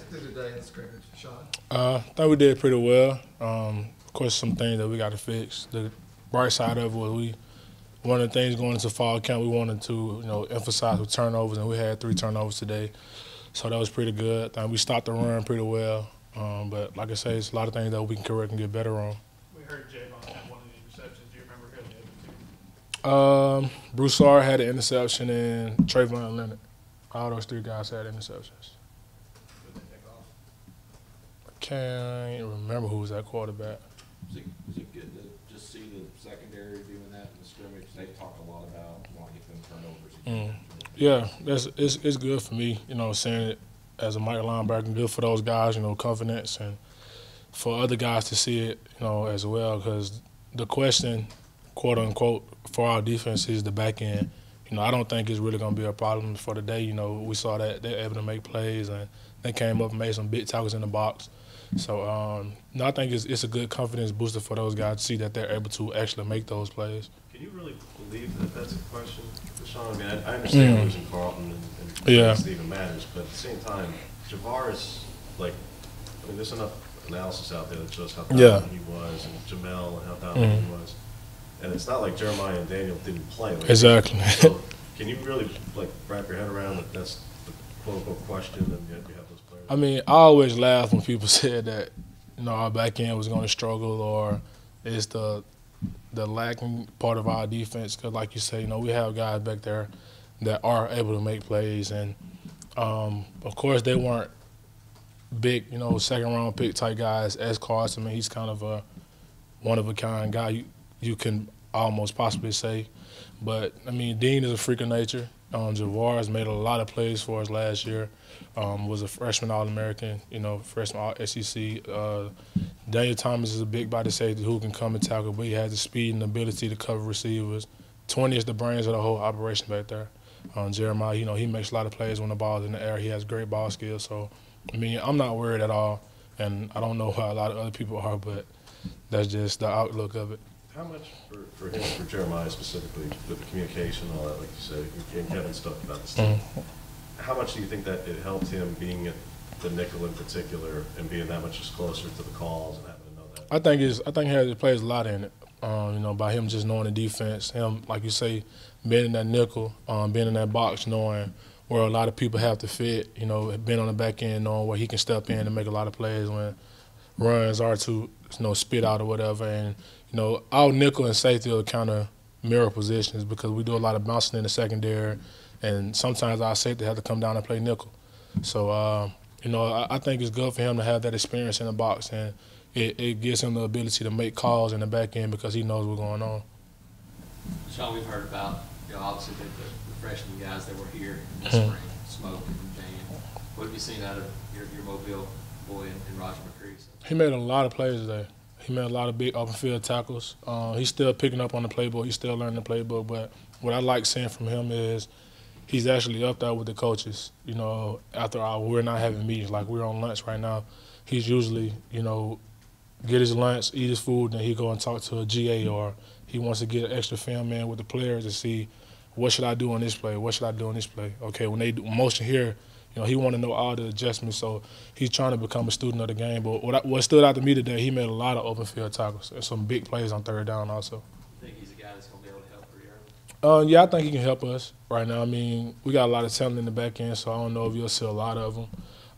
through today in scrimmage, Deshaun? I think we did pretty well. Of course, some things that we got to fix. The bright side of it was one of the things going into fall camp, we wanted to emphasize with turnovers, and we had 3 turnovers today. So that was pretty good. I think we stopped the run pretty well. But like I say, it's a lot of things that we can correct and get better on. We heard Javon had one of the interceptions. Do you remember who the other two? Broussard had an interception, and Trayvon Leonard. All those 3 guys had interceptions. Who did they pick off? Can't remember who was that quarterback. Was it good to just see the secondary doing that in the scrimmage? They talk a lot about wanting to get them turnovers again. Yeah, it's good for me, seeing it as a Mike linebacker, good for those guys, confidence, and for other guys to see it, as well, because the question, quote unquote, for our defense is the back end. I don't think it's really going to be a problem for the day. We saw that they're able to make plays, and they came up and made some big tackles in the box. So, I think it's a good confidence booster for those guys to see that they're able to actually make those plays. Can you really believe that that's a question, Deshaun? I mean, I understand losing Carlton and Stephen Mathers, but at the same time, Javar is there's enough analysis out there that shows how dominant he was, and Jamel and how dominant he was. And it's not like Jeremiah and Daniel didn't play. Exactly. So can you really wrap your head around that that's the quote-unquote question, and yet you have those players? I mean, I always laugh when people said that, our back end was going to struggle, or it's the lacking part of our defense. Because, like you say, we have guys back there that are able to make plays, and of course they weren't big, second-round pick type guys as Carson. I mean, he's kind of a one-of-a-kind guy. You can almost possibly say. But, I mean, Dean is a freak of nature. Javar has made a lot of plays for us last year. Was a freshman All-American, freshman All-SEC. Daniel Thomas is a big body safety who can come and tackle, but he has the speed and ability to cover receivers. 20 is the brains of the whole operation back there. Jeremiah, he makes a lot of plays when the ball's in the air. He has great ball skills. So, I mean, I'm not worried at all. And I don't know how a lot of other people are, but that's just the outlook of it. How much for him, for Jeremiah specifically, with the communication and all that, like you said, and Kevin's talked about this stuff, how much do you think that it helped him being at the nickel in particular and being that much closer to the calls and having to know that? I think he plays a lot in it, by him just knowing the defense, him, like you say, being in that nickel, being in that box, knowing where a lot of people have to fit, being on the back end, knowing where he can step in and make a lot of plays when runs are to, spit out or whatever. And, our nickel and safety are kind of mirror positions because we do a lot of bouncing in the secondary, and sometimes our safety have to come down and play nickel. So, I think it's good for him to have that experience in the box, and it gives him the ability to make calls in the back end because he knows what's going on. Sean, we've heard about, obviously the freshman guys that were here in the spring, Smoke and Van. What have you seen out of your Mobile boy and Roger McCree? He made a lot of plays today. He made a lot of big open field tackles. He's still picking up on the playbook. He's still learning the playbook. But what I like seeing from him is he's actually up there with the coaches. After we're not having meetings, like we're on lunch right now, he's usually, get his lunch, eat his food, then he go and talk to a GA, or he wants to get an extra film in with the players to see what should I do on this play, what should I do on this play. Okay, when they do motion here, he want to know all the adjustments, so he's trying to become a student of the game. But what stood out to me today, he made a lot of open field tackles and some big plays on third down also. You think he's a guy that's going to be able to help pretty early? Yeah, I think he can help us right now. I mean, we got a lot of talent in the back end, so I don't know if you'll see a lot of them.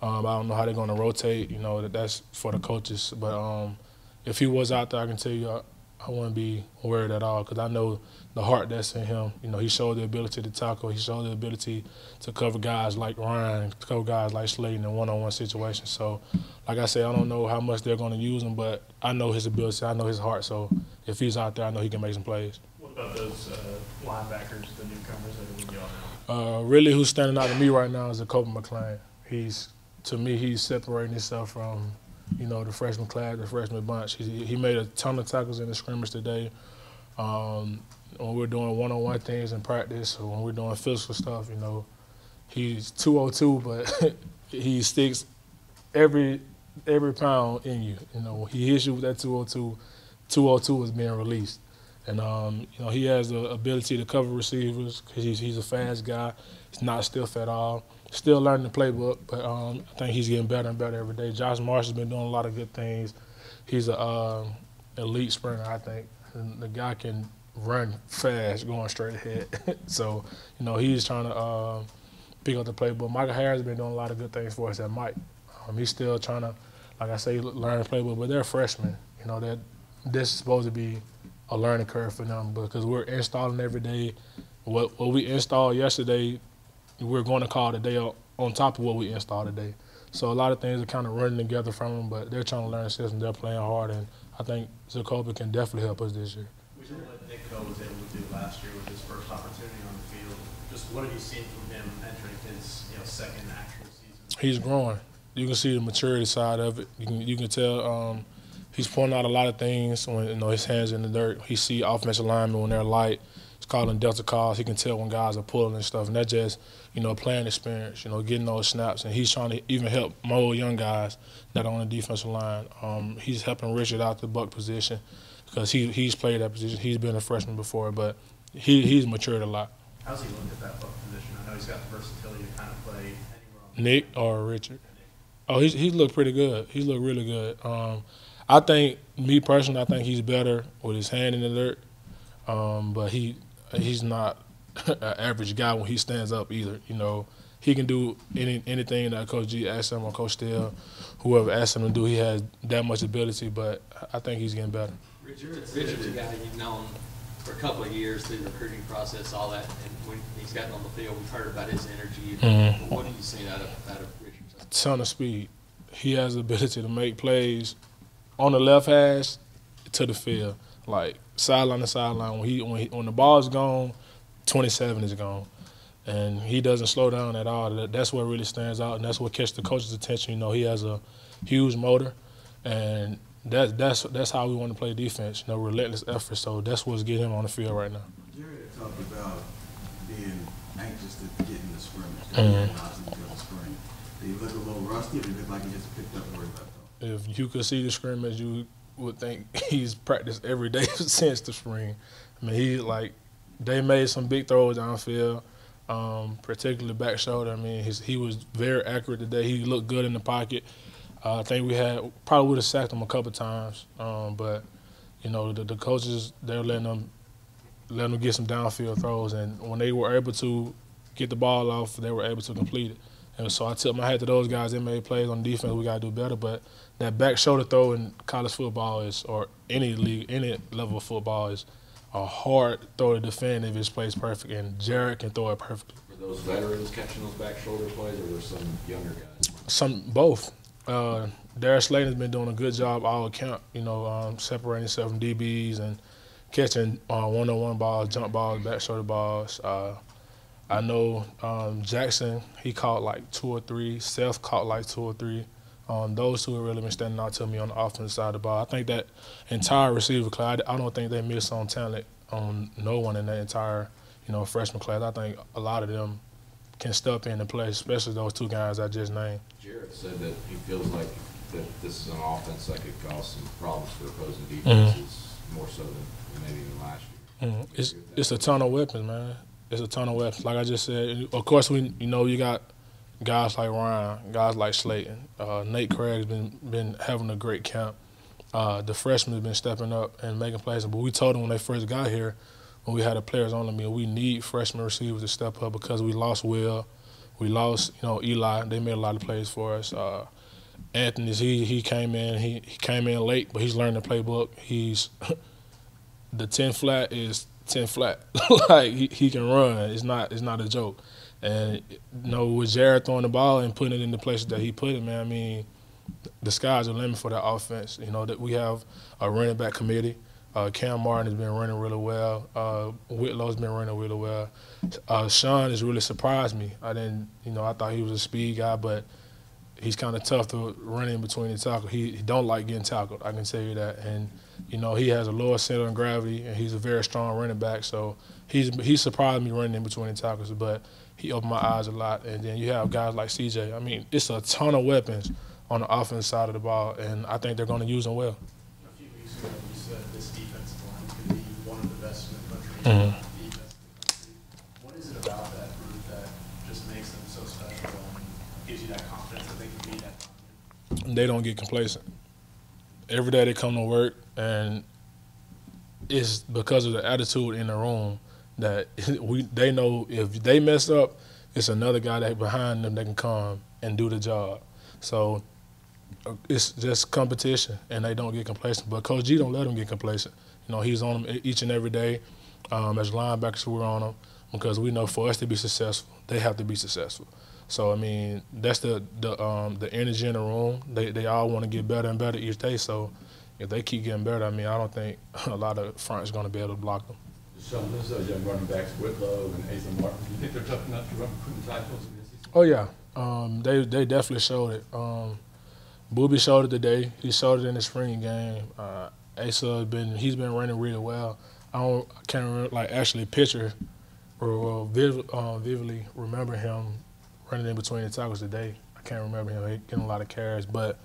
I don't know how they're going to rotate, that's for the coaches. But if he was out there, I can tell you I wouldn't be worried at all because I know the heart that's in him. He showed the ability to tackle. He showed the ability to cover guys like Ryan, to cover guys like Slayton in one-on-one situations. So, like I said, I don't know how much they're going to use him, but I know his ability. I know his heart. So, if he's out there, I know he can make some plays. What about those linebackers, the newcomers that are with y'all now? Really, who's standing out to me right now is Kobe McLean. To me, he's separating himself from the freshman class, the freshman bunch. He made a ton of tackles in the scrimmage today. When we're doing one-on-one things in practice, or when we're doing physical stuff, he's 202, but he sticks every pound in you. He hits you with that 202. 202 is being released. And, he has the ability to cover receivers because he's a fast guy. He's not stiff at all. still learning the playbook, but I think he's getting better and better every day. Josh Marsh has been doing a lot of good things. He's a elite sprinter, I think. And the guy can run fast, going straight ahead. So, he's trying to pick up the playbook. Michael Harris has been doing a lot of good things for us at Mike. He's still trying to, like I say, learn the playbook, but they're freshmen. That this is supposed to be a learning curve for them because we're installing every day. What we installed yesterday, we're going to call today on top of what we installed today. So a lot of things are kind of running together from them, but they're trying to learn the system. They're playing hard, and I think Zacoby can definitely help us this year. We saw what Nick Coe was able to do last year with his first opportunity on the field. Just what have you seen from him entering his second actual season? He's growing. You can see the maturity side of it. You can tell he's pointing out a lot of things when his hands in the dirt. He see offensive linemen when they're light. He's calling delta calls. He can tell when guys are pulling and stuff, and that's just playing experience. Getting those snaps, and he's trying to even help mold young guys that are on the defensive line. He's helping Richard out the buck position because he's played that position. He's been a freshman before, but he's matured a lot. How's he looked at that buck position? I know he's got the versatility to kind of play anywhere on Nick or Richard? Oh, he's looked pretty good. He's looked really good. I think, me personally, I think he's better with his hand in the dirt. But he's not an average guy when he stands up either. He can do anything that Coach G asks him or Coach Steele, whoever asks him to do. He has that much ability, but I think he's getting better. Richard's a guy you've known for a couple of years through the recruiting process, all that, and when he's gotten on the field, we've heard about his energy. Mm-hmm. What have you seen out of Richard? Ton of speed. He has the ability to make plays on the left hash to the field, like sideline to sideline. When the ball is gone, 27 is gone, and he doesn't slow down at all. That's what really stands out, and that's what catches the coach's attention. He has a huge motor, and that's how we want to play defense. Relentless effort. So that's what's getting him on the field right now. Jared talked about being anxious to get in the scrimmage. Mm-hmm. Did he look a little rusty, or did he look like he just picked up where he left off? If you could see the scrimmage, you would think he's practiced every day since the spring. I mean, they made some big throws downfield, particularly back shoulder. I mean, he was very accurate today. He looked good in the pocket. I think we probably would have sacked him a couple times, but the coaches, they're letting them get some downfield throws, and when they were able to get the ball off, they were able to complete it. And so I tip my hat to those guys. They made plays on defense. We got to do better. But that back shoulder throw in college football or any league, any level of football is a hard throw to defend if it's placed perfect, and Jared can throw it perfectly. Were those veterans catching those back shoulder plays, or were some younger guys? Both. Darius Slayton's been doing a good job all account, separating himself from DBs and catching one-on-one balls, jump balls, back shoulder balls. I know Jackson, he caught like 2 or 3. Seth caught like 2 or 3. Those two have really been standing out to me on the offensive side of the ball. I think that entire receiver class, I don't think they miss on talent on no one in that entire, freshman class. I think a lot of them can step in and play, especially those 2 guys I just named. Jared said that he feels like that this is an offense that could cause some problems for opposing defenses more so than maybe even last year. It's a ton of weapons, man. It's a ton of weapons. Like I just said, of course, you got guys like Ryan, guys like Slayton. Nate Craig's been having a great camp. The freshmen have been stepping up and making plays. But we told them when they first got here, when we had the players on them, we need freshman receivers to step up because we lost Will. We lost, Eli. They made a lot of plays for us. Anthony, he came in. He came in late, but he's learning the playbook. The 10 flat is 10 flat. Like he can run. It's not a joke. And with Jared throwing the ball and putting it in the places that he put it, man, I mean, the sky's the limit for that offense. That we have a running back committee. Cam Martin has been running really well. Whitlow's been running really well. Sean has really surprised me. I thought he was a speed guy, but he's kind of tough to run in between the tackles. He don't like getting tackled, I can tell you that. And, he has a lower center of gravity, and he's a very strong running back. So he surprised me running in between the tackles, but he opened my eyes a lot. And then you have guys like CJ. I mean, it's a ton of weapons on the offensive side of the ball, and I think they're going to use them well. A few weeks ago, you said this defensive line could be one of the best in the country. Mm-hmm. What is it about that group that just makes them so special? they don't get complacent. Every day they come to work, and it's because of the attitude in the room that they know if they mess up, it's another guy that behind them that can come and do the job. So it's just competition, and they don't get complacent. But Coach G don't let them get complacent. You know, he's on them each and every day. As linebackers, we're on them because we know for us to be successful, they have to be successful. So I mean, that's the energy in the room. They all want to get better and better each day. So if they keep getting better, I mean, I don't think a lot of fronts going to be able to block them. Deshaun, those young running backs, Whitlow and Asa Martin, do you think they're tough enough to run between the tackles against these? Oh yeah, they definitely showed it. Booby showed it today. He showed it in the spring game. Asa he's been running really well. I can't remember, actually picture or vividly remember him running in between the tackles today. I can't remember him getting a lot of carries, but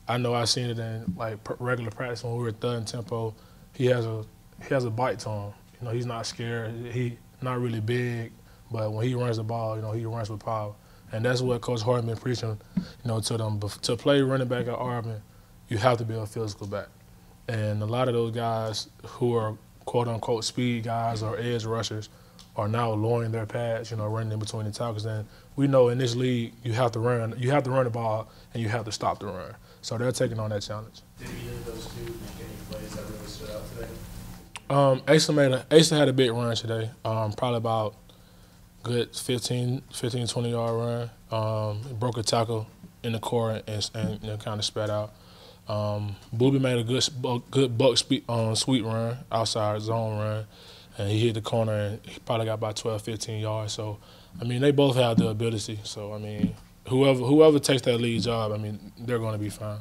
I know I seen it in regular practice when we were thudding tempo. He has a bite to him. You know, he's not scared. He not really big, but when he runs the ball, you know, he runs with power. And that's what Coach Hart been preaching, you know, to them. But to play running back at Auburn, you have to be a physical back. And a lot of those guys who are quote-unquote speed guys or edge rushers are now lowering their pads, you know, running in between the tackles. And we know in this league you have to run the ball and you have to stop the run. So they're taking on that challenge. Did either of those two make any plays that really stood out today? Asa had a big run today, probably about good 15, 20-yard run. Broke a tackle in the core and kind of spat out. Booby made a good buck sweep run, outside zone run, and he hit the corner and he probably got about 12, 15 yards. So, I mean, they both have the ability. So, I mean, whoever takes that lead job, I mean, they're going to be fine.